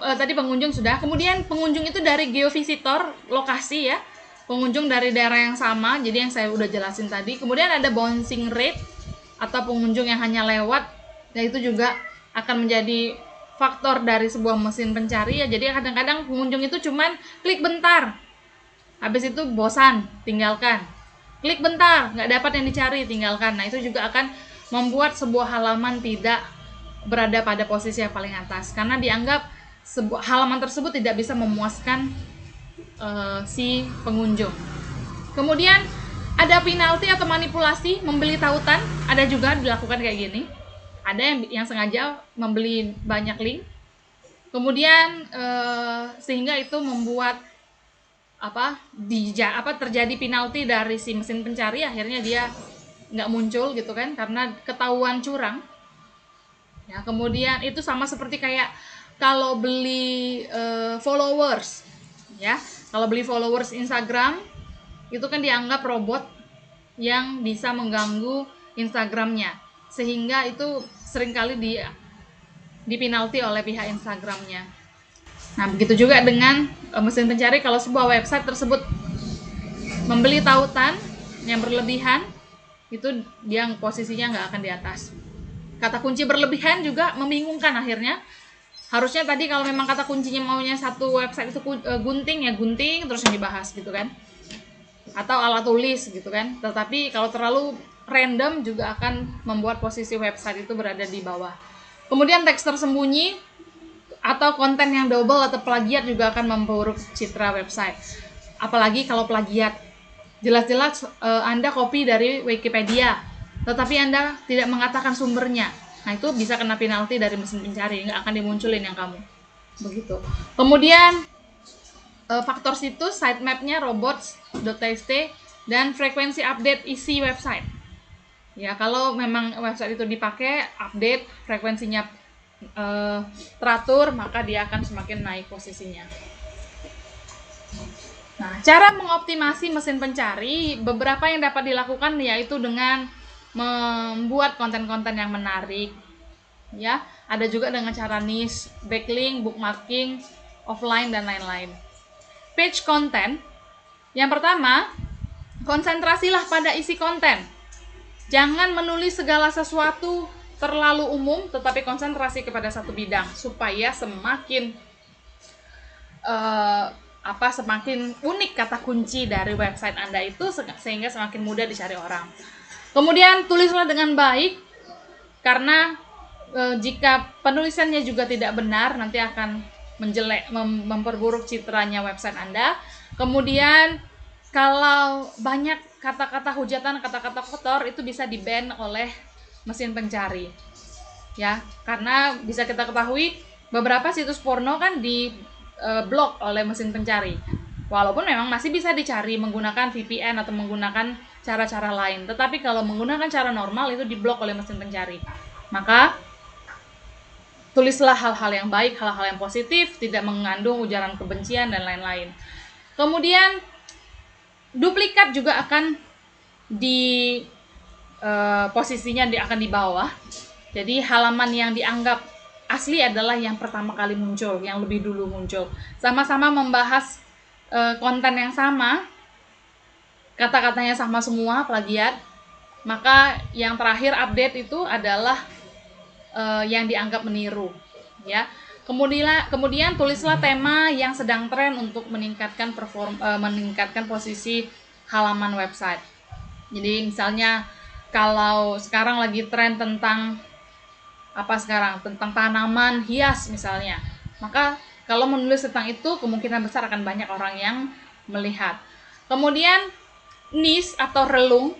Tadi pengunjung sudah. Kemudian pengunjung itu dari geovisitor, lokasi ya. Pengunjung dari daerah yang sama, jadi yang saya udah jelasin tadi. Kemudian ada bouncing rate atau pengunjung yang hanya lewat, nah itu juga akan menjadi faktor dari sebuah mesin pencari ya. Jadi kadang-kadang pengunjung itu cuman klik bentar, habis itu bosan, tinggalkan. Klik bentar, nggak dapat yang dicari, tinggalkan. Nah itu juga akan membuat sebuah halaman tidak berada pada posisi yang paling atas, karena dianggap sebuah halaman tersebut tidak bisa memuaskan si pengunjung. Kemudian ada penalti atau manipulasi, membeli tautan, ada juga dilakukan kayak gini. Ada yang sengaja membeli banyak link, kemudian sehingga itu membuat terjadi penalti dari si mesin pencari, akhirnya dia nggak muncul gitu kan, karena ketahuan curang. Ya, kemudian itu sama seperti kayak kalau beli followers, ya, kalau beli followers Instagram itu kan dianggap robot yang bisa mengganggu Instagramnya, sehingga itu seringkali dipinalti oleh pihak Instagramnya. Nah, begitu juga dengan mesin pencari, kalau sebuah website tersebut membeli tautan yang berlebihan, itu dia posisinya nggak akan di atas. Kata kunci berlebihan juga membingungkan akhirnya. Harusnya tadi kalau memang kata kuncinya maunya satu website itu gunting ya gunting terus yang dibahas gitu kan. Atau alat tulis gitu kan. Tetapi kalau terlalu random juga akan membuat posisi website itu berada di bawah. Kemudian teks tersembunyi atau konten yang double atau plagiat juga akan memburuk citra website. Apalagi kalau plagiat. Jelas-jelas Anda copy dari Wikipedia, tetapi Anda tidak mengatakan sumbernya. Nah, itu bisa kena penalti dari mesin pencari, nggak akan dimunculin yang kamu. Begitu. Kemudian faktor situs, sitemapnya, robots.txt, dan frekuensi update isi website. Ya, kalau memang website itu dipakai, update, frekuensinya teratur, maka dia akan semakin naik posisinya. Nah, cara mengoptimasi mesin pencari, beberapa yang dapat dilakukan yaitu dengan membuat konten-konten yang menarik. Ya, ada juga dengan cara niche, backlink, bookmarking, offline, dan lain-lain. Page content. Yang pertama, konsentrasilah pada isi konten. Jangan menulis segala sesuatu terlalu umum, tetapi konsentrasi kepada satu bidang supaya semakin semakin unik kata kunci dari website Anda itu, sehingga semakin mudah dicari orang. Kemudian tulislah dengan baik, karena jika penulisannya juga tidak benar, nanti akan memperburuk citranya website Anda. Kemudian kalau banyak kata-kata hujatan, kata-kata kotor, itu bisa di-ban oleh mesin pencari. Ya, karena bisa kita ketahui beberapa situs porno kan di blok oleh mesin pencari. Walaupun memang masih bisa dicari menggunakan VPN atau menggunakan cara-cara lain. Tetapi kalau menggunakan cara normal itu diblok oleh mesin pencari. Maka tulislah hal-hal yang baik, hal-hal yang positif, tidak mengandung ujaran kebencian dan lain-lain. Kemudian duplikat juga akan di posisinya akan di bawah. Jadi halaman yang dianggap asli adalah yang pertama kali muncul, yang lebih dulu muncul. Sama-sama membahas konten yang sama, kata-katanya sama semua, plagiat. Maka yang terakhir update itu adalah yang dianggap meniru, ya. Kemudian tulislah tema yang sedang tren untuk meningkatkan meningkatkan posisi halaman website. Jadi misalnya kalau sekarang lagi tren tentang tentang tanaman hias misalnya, maka kalau menulis tentang itu kemungkinan besar akan banyak orang yang melihat. Kemudian niche atau relung,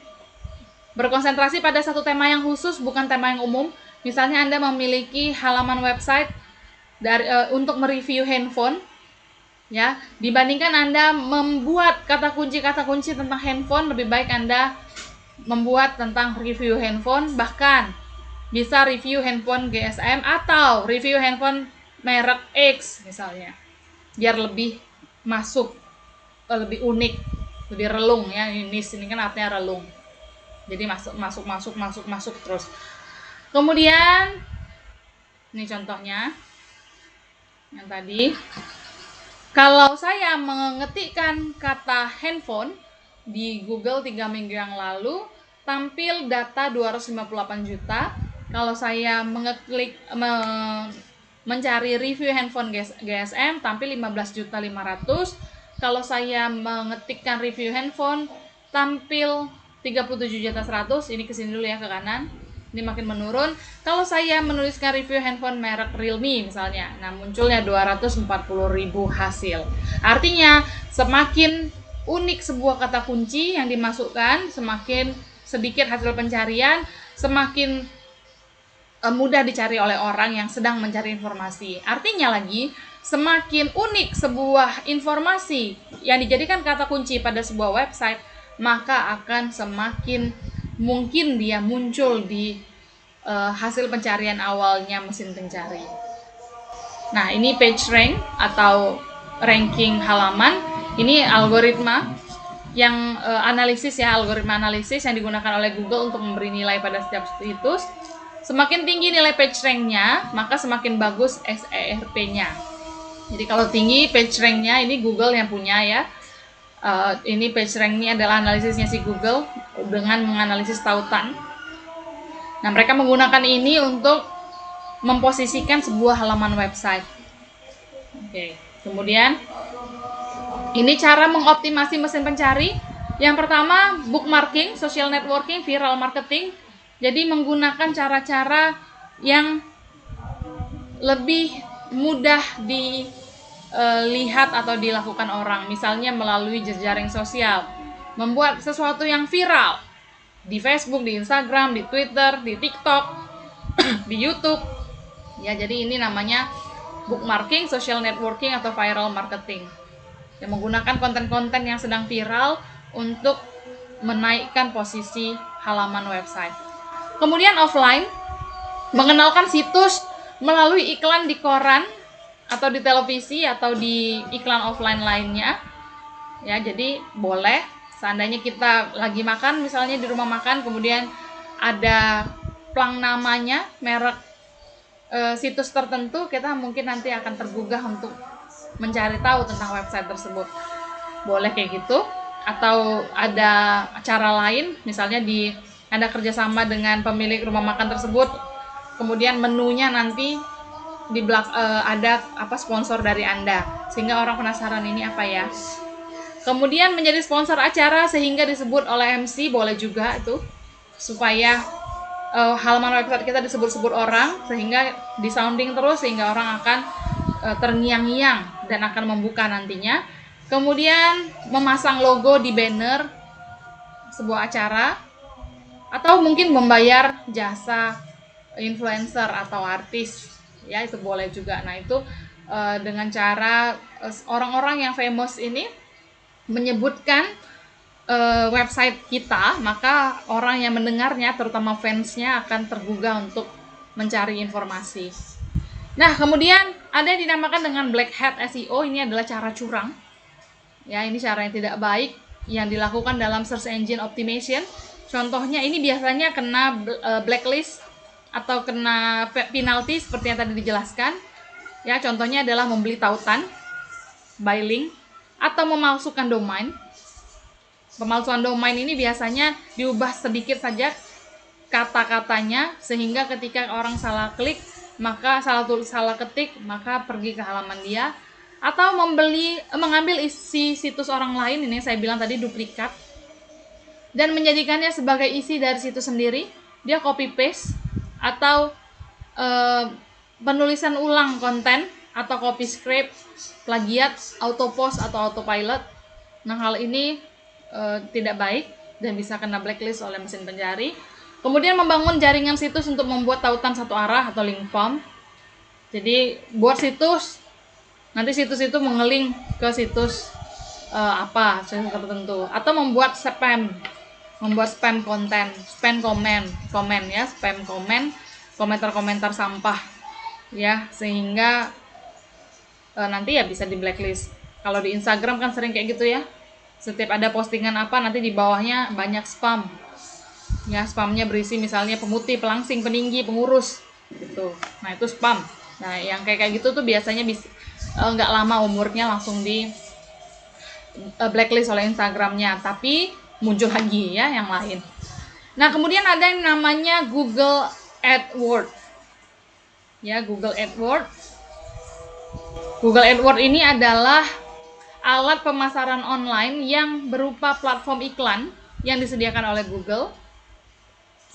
berkonsentrasi pada satu tema yang khusus, bukan tema yang umum. Misalnya Anda memiliki halaman website untuk mereview handphone, ya, dibandingkan Anda membuat kata kunci tentang handphone, lebih baik Anda membuat tentang review handphone, bahkan bisa review handphone GSM atau review handphone merek X misalnya, biar lebih masuk, lebih unik, lebih relung, ya. Ini kan artinya relung, jadi masuk terus. Kemudian ini contohnya yang tadi, kalau saya mengetikkan kata handphone di Google 3 minggu yang lalu, tampil data 258 juta. Kalau saya mencari review handphone GSM, tampil 15.500.000. Kalau saya mengetikkan review handphone, tampil 37.100.000. Ini kesini dulu ya, ke kanan. Ini makin menurun. Kalau saya menuliskan review handphone merek Realme misalnya, nah munculnya 240.000 hasil. Artinya semakin unik sebuah kata kunci yang dimasukkan, semakin sedikit hasil pencarian, semakin mudah dicari oleh orang yang sedang mencari informasi. Artinya lagi, semakin unik sebuah informasi yang dijadikan kata kunci pada sebuah website, maka akan semakin mungkin dia muncul di hasil pencarian awalnya mesin pencari. Nah, ini PageRank atau ranking halaman. Ini algoritma yang algoritma analisis yang digunakan oleh Google untuk memberi nilai pada setiap situs. Semakin tinggi nilai PageRank-nya, maka semakin bagus SERP-nya. Jadi kalau tinggi PageRank-nya, ini Google yang punya, ya. Ini PageRank-nya adalah analisisnya si Google dengan menganalisis tautan. Nah, mereka menggunakan ini untuk memposisikan sebuah halaman website. Oke. Kemudian ini cara mengoptimasi mesin pencari. Yang pertama, bookmarking, social networking, viral marketing. Jadi menggunakan cara-cara yang lebih mudah dilihat atau dilakukan orang. Misalnya melalui jejaring sosial. Membuat sesuatu yang viral di Facebook, di Instagram, di Twitter, di TikTok, di YouTube. Ya, jadi ini namanya bookmarking, social networking, atau viral marketing. Yang menggunakan konten-konten yang sedang viral untuk menaikkan posisi halaman website. Kemudian offline, mengenalkan situs melalui iklan di koran atau di televisi atau di iklan offline lainnya. Ya, jadi boleh seandainya kita lagi makan misalnya di rumah makan, kemudian ada plang namanya, merek situs tertentu, kita mungkin nanti akan tergugah untuk mencari tahu tentang website tersebut. Boleh kayak gitu. Atau ada cara lain, misalnya Anda kerjasama dengan pemilik rumah makan tersebut, kemudian menunya nanti di ada sponsor dari Anda, sehingga orang penasaran ini apa ya. Kemudian menjadi sponsor acara sehingga disebut oleh MC, boleh juga itu, supaya halaman website kita disebut-sebut orang, sehingga disounding terus, sehingga orang akan terngiang-ngiang dan akan membuka nantinya. Kemudian memasang logo di banner sebuah acara, atau mungkin membayar jasa influencer atau artis, ya, itu boleh juga. Nah, itu dengan cara orang-orang yang famous ini menyebutkan website kita, maka orang yang mendengarnya, terutama fansnya, akan tergugah untuk mencari informasi. Nah, kemudian ada yang dinamakan dengan black hat SEO. Ini adalah cara curang. Ya, ini cara yang tidak baik yang dilakukan dalam search engine optimization. Contohnya ini biasanya kena blacklist atau kena penalti seperti yang tadi dijelaskan. Ya, contohnya adalah membeli tautan, buy link, atau memalsukan domain. Pemalsuan domain ini biasanya diubah sedikit saja kata-katanya sehingga ketika orang salah klik, maka salah ketik, maka pergi ke halaman dia, atau mengambil isi situs orang lain, ini saya bilang tadi duplikat, dan menjadikannya sebagai isi dari situs sendiri. Dia copy paste atau penulisan ulang konten, atau copy script, plagiat, auto post atau autopilot. Nah, hal ini tidak baik dan bisa kena blacklist oleh mesin pencari. Kemudian membangun jaringan situs untuk membuat tautan satu arah atau link farm. Jadi buat situs, nanti situs itu mengeling ke situs situs tertentu, atau membuat spam konten, spam komen ya, spam komen, komentar sampah ya, sehingga nanti ya bisa di blacklist. Kalau di Instagram kan sering kayak gitu ya. Setiap ada postingan apa, nanti di bawahnya banyak spam. Ya, spamnya berisi misalnya pemutih, pelangsing, peninggi, pengurus gitu. Nah, itu spam. Nah, yang kayak gitu tuh biasanya nggak lama umurnya langsung di blacklist oleh Instagramnya, tapi muncul lagi ya yang lain. Nah, kemudian ada yang namanya Google AdWords. Ya, Google AdWords. Google AdWords ini adalah alat pemasaran online yang berupa platform iklan yang disediakan oleh Google.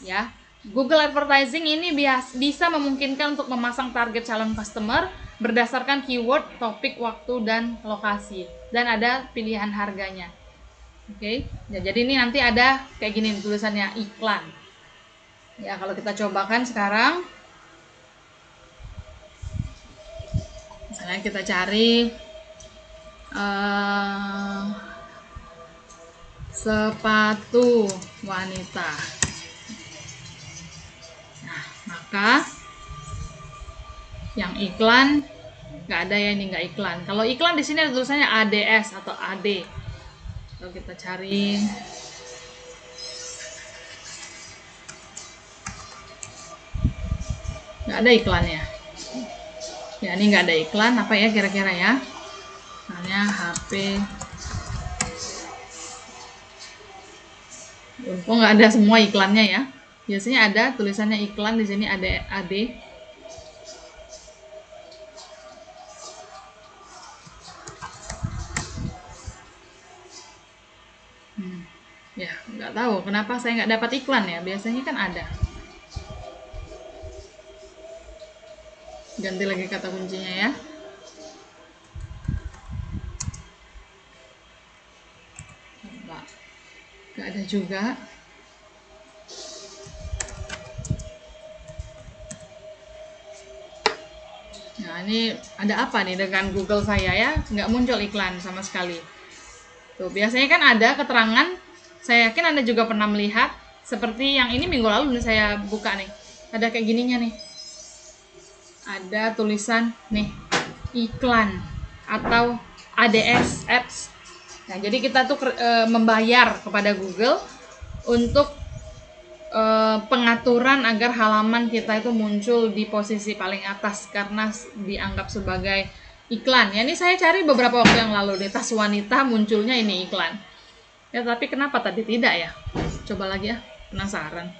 Ya, Google Advertising ini bisa memungkinkan untuk memasang target calon customer berdasarkan keyword, topik, waktu, dan lokasi, dan ada pilihan harganya. Oke, ya, jadi ini nanti ada kayak gini tulisannya iklan. Ya, kalau kita cobakan sekarang, misalnya kita cari sepatu wanita. Nah, maka yang iklan nggak ada ya, ini nggak iklan. Kalau iklan di sini ada tulisannya ADS atau AD. Kalau kita cari, nggak ada iklannya. Ya, ini nggak ada iklan. Apa ya kira-kira ya? Misalnya HP. Kok nggak ada semua iklannya ya? Biasanya ada tulisannya iklan, di sini ada AD. Ya, nggak tahu kenapa saya nggak dapat iklan ya. Biasanya kan ada. Ganti lagi kata kuncinya ya. Coba. Nggak ada juga. Nah, ini ada apa nih dengan Google saya ya? Nggak muncul iklan sama sekali. Tuh, biasanya kan ada keterangan. Saya yakin Anda juga pernah melihat. Seperti yang ini minggu lalu nih saya buka nih. Ada kayak gininya nih. Ada tulisan nih, iklan atau ADS, ads. Nah, jadi kita tuh membayar kepada Google untuk pengaturan agar halaman kita itu muncul di posisi paling atas karena dianggap sebagai iklan. Ya, ini saya cari beberapa waktu yang lalu deh, tas wanita munculnya ini iklan. Ya, tapi kenapa tadi tidak ya? Coba lagi ya, penasaran.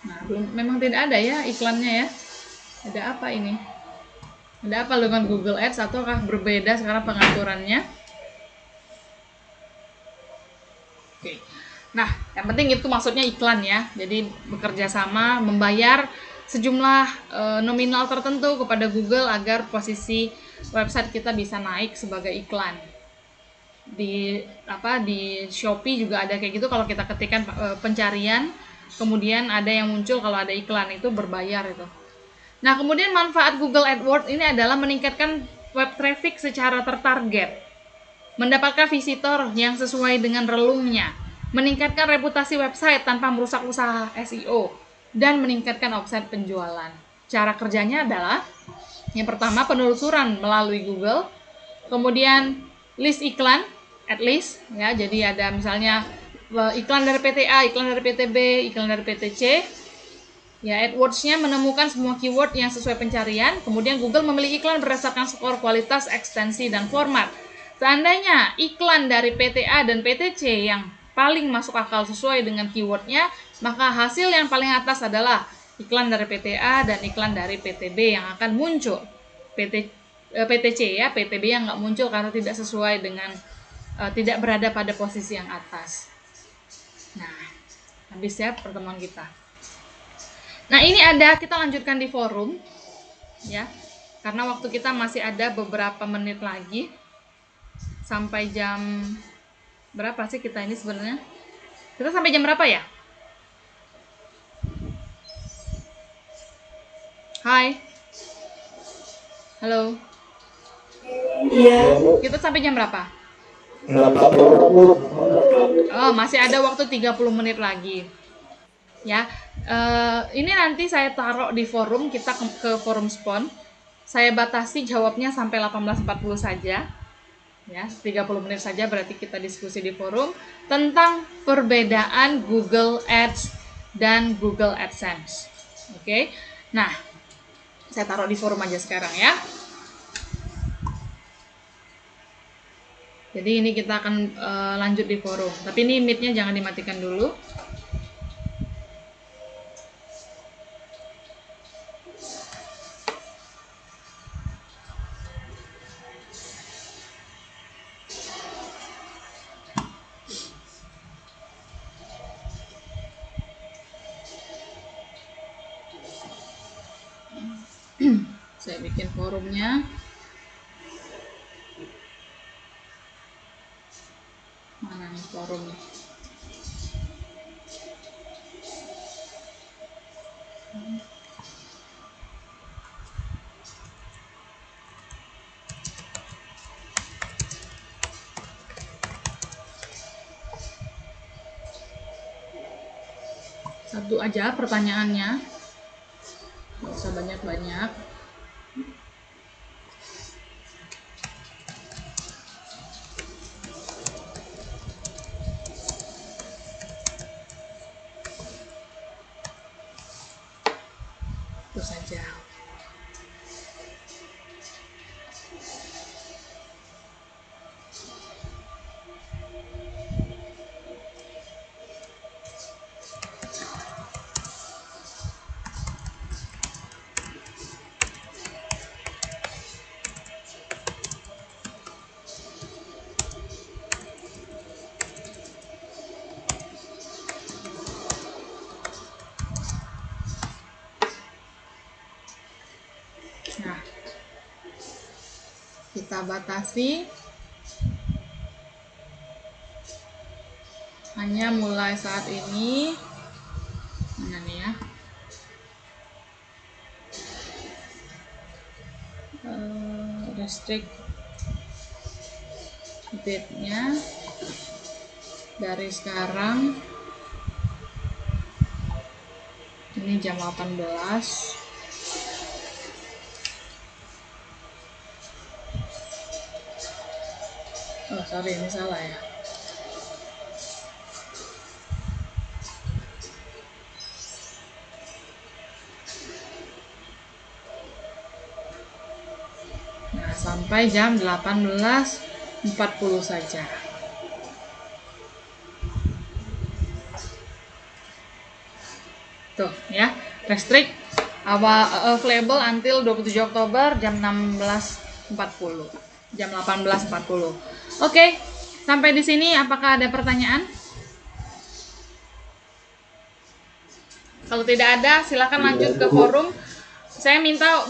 Nah, memang tidak ada ya iklannya ya. Ada apa ini? Ada apa dengan Google Ads, ataukah berbeda sekarang pengaturannya? Oke. Nah, yang penting itu maksudnya iklan ya. Jadi bekerja sama membayar sejumlah nominal tertentu kepada Google agar posisi website kita bisa naik sebagai iklan. Di Shopee juga ada kayak gitu, kalau kita ketikkan pencarian, kemudian ada yang muncul kalau ada iklan itu berbayar itu. Nah, kemudian manfaat Google AdWords ini adalah meningkatkan web traffic secara tertarget, mendapatkan visitor yang sesuai dengan relungnya, meningkatkan reputasi website tanpa merusak usaha SEO, dan meningkatkan omset penjualan. Cara kerjanya adalah yang pertama penelusuran melalui Google, kemudian list iklan, at least ya. Jadi ada misalnya iklan dari PT A, iklan dari PT B, iklan dari PT C. Ya, AdWords-nya menemukan semua keyword yang sesuai pencarian, kemudian Google memilih iklan berdasarkan skor kualitas, ekstensi, dan format. Seandainya iklan dari PT A dan PT C yang paling masuk akal sesuai dengan keywordnya, maka hasil yang paling atas adalah iklan dari PT A dan iklan dari PT B yang akan muncul. PT C ya, PT B yang nggak muncul karena tidak sesuai dengan tidak berada pada posisi yang atas. Nah, habis ya pertemuan kita. Nah, ini kita lanjutkan di forum ya. Karena waktu kita masih ada beberapa menit lagi sampai jam berapa sih kita ini sebenarnya? Kita sampai jam berapa ya? Hai. Halo. Iya. Kita sampai jam berapa? 80. Oh, masih ada waktu 30 menit lagi. Ya. Ini nanti saya taruh di forum, kita ke forum Spon. Saya batasi jawabnya sampai 18.40 saja. Ya, 30 menit saja berarti kita diskusi di forum tentang perbedaan Google Ads dan Google AdSense. Oke. Nah, saya taruh di forum aja sekarang ya. Jadi ini kita akan lanjut di forum. Tapi ini mic-nya jangan dimatikan dulu. Saya bikin forumnya. Mana nih forumnya? Satu aja pertanyaannya, nggak usah banyak-banyak. Itu saja. Nah, kita batasi hanya mulai saat ini. Mana nih ya? Restrict date-nya dari sekarang. Ini jam 18. Oh, sorry, ini salah ya. Nah, sampai jam 18.40 saja. Tuh ya, restrict available until 27 Oktober jam 16.40. Jam 18.40. Oke, sampai di sini apakah ada pertanyaan? Kalau tidak ada, silakan lanjut ke forum. Saya minta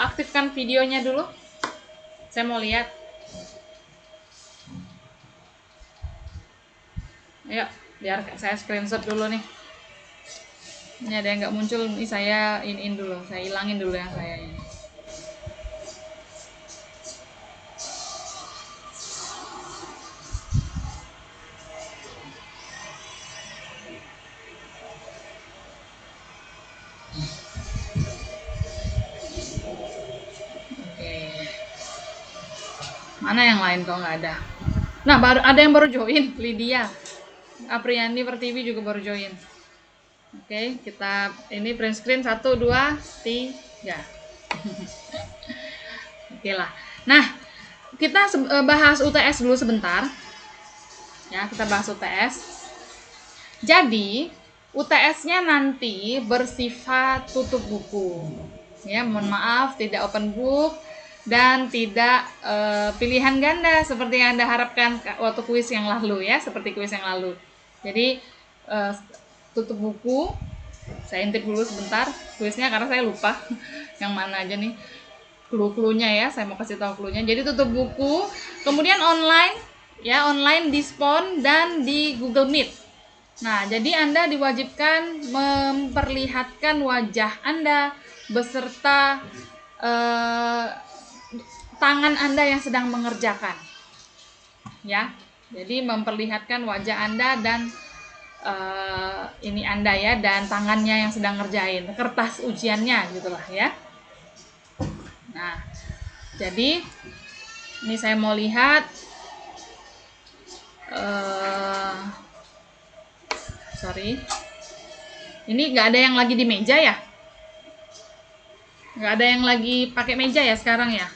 aktifkan videonya dulu. Saya mau lihat. Ayo, biar saya screenshot dulu nih. Ini ada yang nggak muncul, ini saya in dulu, saya hilangin dulu yang saya ini. Oke. Mana yang lain kalau nggak ada? Nah, baru ada yang baru join, Lydia. Apriani Pertiwi juga baru join. Oke, kita ini print screen 1, 2, 3. Oke lah. Nah, kita bahas UTS dulu sebentar. Ya, kita bahas UTS. Jadi, UTS-nya nanti bersifat tutup buku. Ya, mohon maaf tidak open book dan tidak pilihan ganda seperti yang Anda harapkan waktu kuis yang lalu ya, seperti kuis yang lalu. Jadi tutup buku. Saya intip dulu sebentar kuisnya karena saya lupa yang mana aja nih clue-cluenya ya. Saya mau kasih tahu cluenya. Jadi tutup buku, kemudian online ya, online di Spon dan di Google Meet. Nah, jadi Anda diwajibkan memperlihatkan wajah Anda beserta tangan Anda yang sedang mengerjakan. Ya. Jadi memperlihatkan wajah Anda dan ini Anda ya, dan tangannya yang sedang ngerjain kertas ujiannya gitulah ya. Nah, jadi ini saya mau lihat sorry, ini nggak ada yang lagi di meja ya, nggak ada yang lagi pakai meja ya sekarang ya.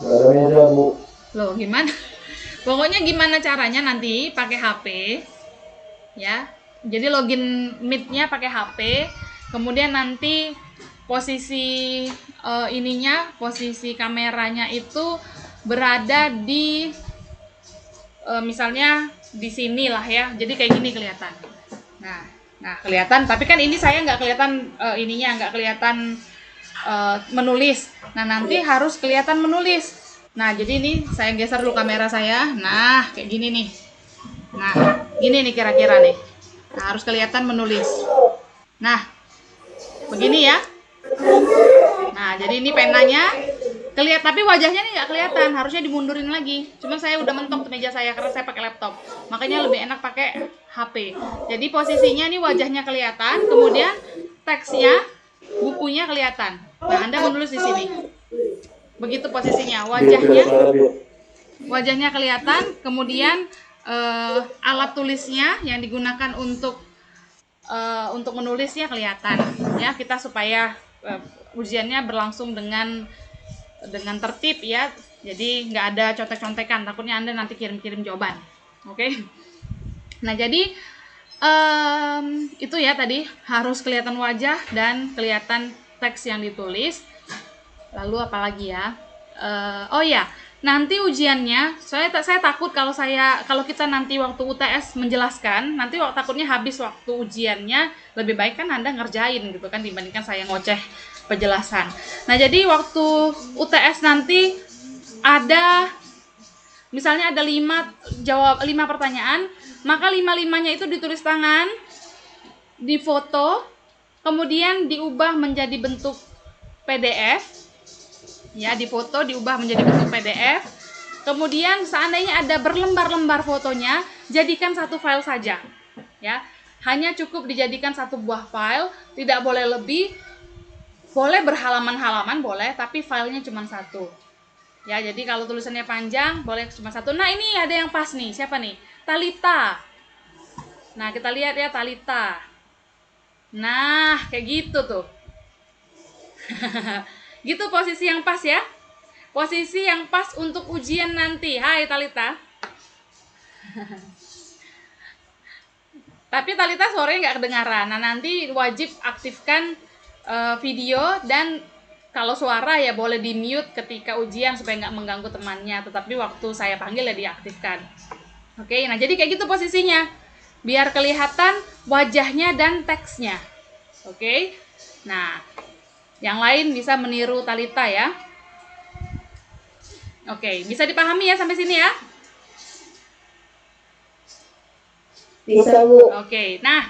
Nggak ada meja, Bu. Loh, gimana? Pokoknya gimana caranya nanti pakai HP ya. Jadi login Meet-nya pakai HP, kemudian nanti posisi posisi kameranya itu berada di misalnya di sini lah ya. Jadi kayak gini kelihatan. Nah kelihatan. Tapi kan ini saya nggak kelihatan nggak kelihatan menulis. Nah nanti harus kelihatan menulis. Nah, jadi ini saya geser dulu kamera saya. Nah, kayak gini nih. Nah, gini nih kira-kira nih. Nah, harus kelihatan menulis. Nah, begini ya. Nah, jadi ini penanya kelihatan, tapi wajahnya nih nggak kelihatan. Harusnya dimundurin lagi. Cuman saya udah mentok di meja saya karena saya pakai laptop. Makanya lebih enak pakai HP. Jadi posisinya nih wajahnya kelihatan, kemudian teksnya, bukunya kelihatan. Nah, Anda menulis di sini. Begitu posisinya, wajahnya kelihatan, kemudian alat tulisnya yang digunakan untuk menulisnya kelihatan ya, kita supaya ujiannya berlangsung dengan tertib ya. Jadi nggak ada contek-contekan, takutnya Anda nanti kirim-kirim jawaban. Oke. Nah, jadi itu ya, tadi harus kelihatan wajah dan kelihatan teks yang ditulis. Lalu apalagi ya? Oh ya, nanti ujiannya, saya takut kalau kita nanti waktu UTS menjelaskan, nanti takutnya habis waktu ujiannya. Lebih baik kan Anda ngerjain gitu kan, dibandingkan saya ngoceh penjelasan. Nah, jadi waktu UTS nanti ada misalnya ada 5 pertanyaan, maka 5-5-nya itu ditulis tangan, difoto, kemudian diubah menjadi bentuk PDF. Ya, difoto diubah menjadi bentuk PDF. Kemudian seandainya ada berlembar-lembar fotonya, jadikan satu file saja. Ya, hanya cukup dijadikan satu buah file, tidak boleh lebih. Boleh berhalaman-halaman boleh, tapi filenya cuma satu. Ya, jadi kalau tulisannya panjang boleh cuma satu. Nah, ini ada yang pas nih. Siapa nih? Talita. Nah, kita lihat ya Talita. Nah, kayak gitu tuh. Gitu posisi yang pas ya. Posisi yang pas untuk ujian nanti. Hai Talita. Tapi Talita suaranya nggak kedengaran. Nah, nanti wajib aktifkan video, dan kalau suara ya boleh di mute ketika ujian supaya nggak mengganggu temannya. Tetapi waktu saya panggil ya diaktifkan. Oke, nah jadi kayak gitu posisinya. Biar kelihatan wajahnya dan teksnya. Oke. Nah, yang lain bisa meniru Talita ya. Oke, bisa dipahami ya sampai sini ya? Bisa, Bu. Oke, nah,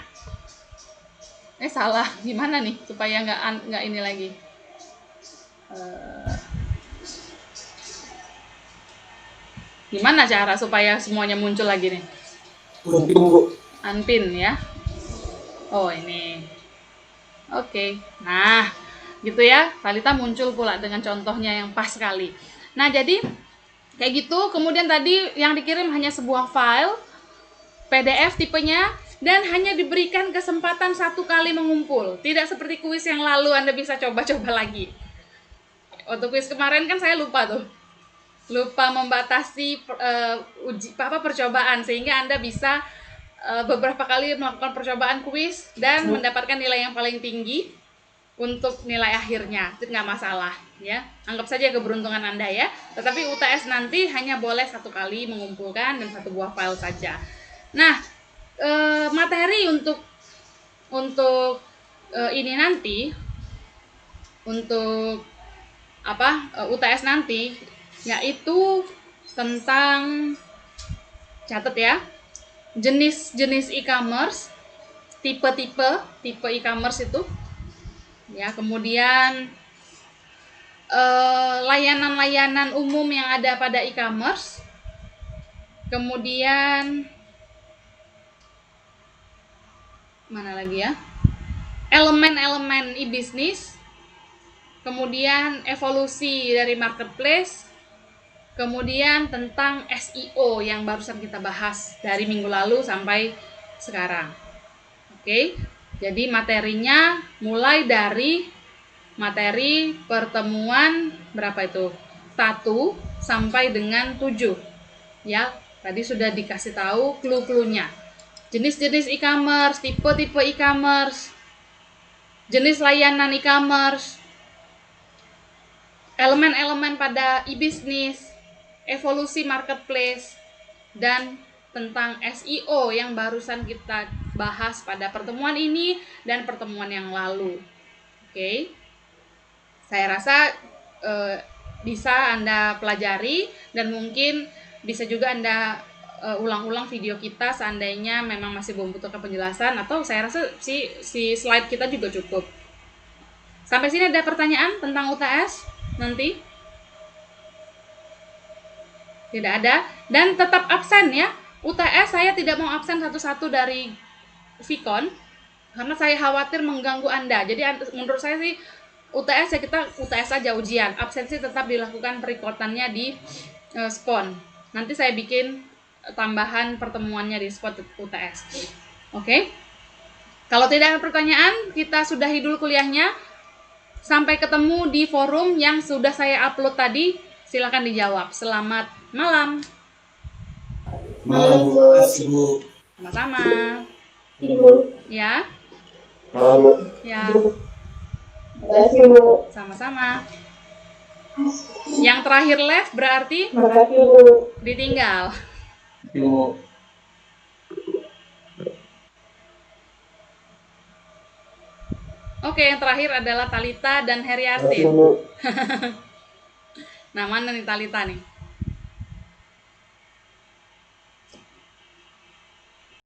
salah gimana nih supaya nggak ini lagi. Eh, Gimana cara supaya semuanya muncul lagi nih? Unpin, Bu. Unpin ya. Oh ini. Oke. Nah, gitu ya. Talita muncul pula dengan contohnya yang pas sekali. Nah, jadi kayak gitu. Kemudian tadi yang dikirim hanya sebuah file PDF tipenya dan hanya diberikan kesempatan 1 kali mengumpul. Tidak seperti kuis yang lalu Anda bisa coba-coba lagi. Waktu kuis kemarin kan saya lupa membatasi percobaan sehingga Anda bisa beberapa kali melakukan percobaan kuis dan mendapatkan nilai yang paling tinggi untuk nilai akhirnya. Itu nggak masalah ya, anggap saja keberuntungan Anda ya. Tetapi UTS nanti hanya boleh 1 kali mengumpulkan dan 1 buah file saja. Nah, materi untuk ini nanti, untuk UTS nanti, yaitu tentang, catat ya, jenis-jenis e-commerce, tipe e-commerce itu ya, kemudian layanan-layanan umum yang ada pada e-commerce, kemudian mana lagi ya, elemen-elemen e-bisnis, kemudian evolusi dari marketplace, kemudian tentang SEO yang barusan kita bahas dari minggu lalu sampai sekarang. Oke, jadi materinya mulai dari materi pertemuan berapa itu? 1 sampai dengan 7. Ya, tadi sudah dikasih tahu clue-cluenya. Jenis-jenis e-commerce, tipe-tipe e-commerce, jenis layanan e-commerce, elemen-elemen pada e-bisnis, evolusi marketplace, dan tentang SEO yang barusan kita bahas pada pertemuan ini dan pertemuan yang lalu. Oke, saya rasa bisa Anda pelajari dan mungkin bisa juga Anda ulang-ulang video kita seandainya memang masih belum butuhkan penjelasan, atau saya rasa si slide kita juga cukup. Sampai sini ada pertanyaan tentang UTS nanti? Tidak ada. Dan tetap absen ya. UTS saya tidak mau absen satu-satu dari Vicon karena saya khawatir mengganggu Anda. Jadi menurut saya sih UTS ya kita UTS saja ujian. Absensi tetap dilakukan perekordannya di Spon. Nanti saya bikin tambahan pertemuannya di spot UTS. Oke? Kalau tidak ada pertanyaan, kita sudahi dulu kuliahnya. Sampai ketemu di forum yang sudah saya upload tadi. Silakan dijawab. Selamat malam. Malam, Bu. Kasih, Bu. Sama-sama. Ibu. Ya. Malam, Bu. Ya. Kasih, Bu. Sama-sama. Yang terakhir left berarti Makasih, Bu. ditinggal. Ibu. Oke, yang terakhir adalah Talita dan Kasih, Heriatin. Bu. Nah, mana nih Talita nih?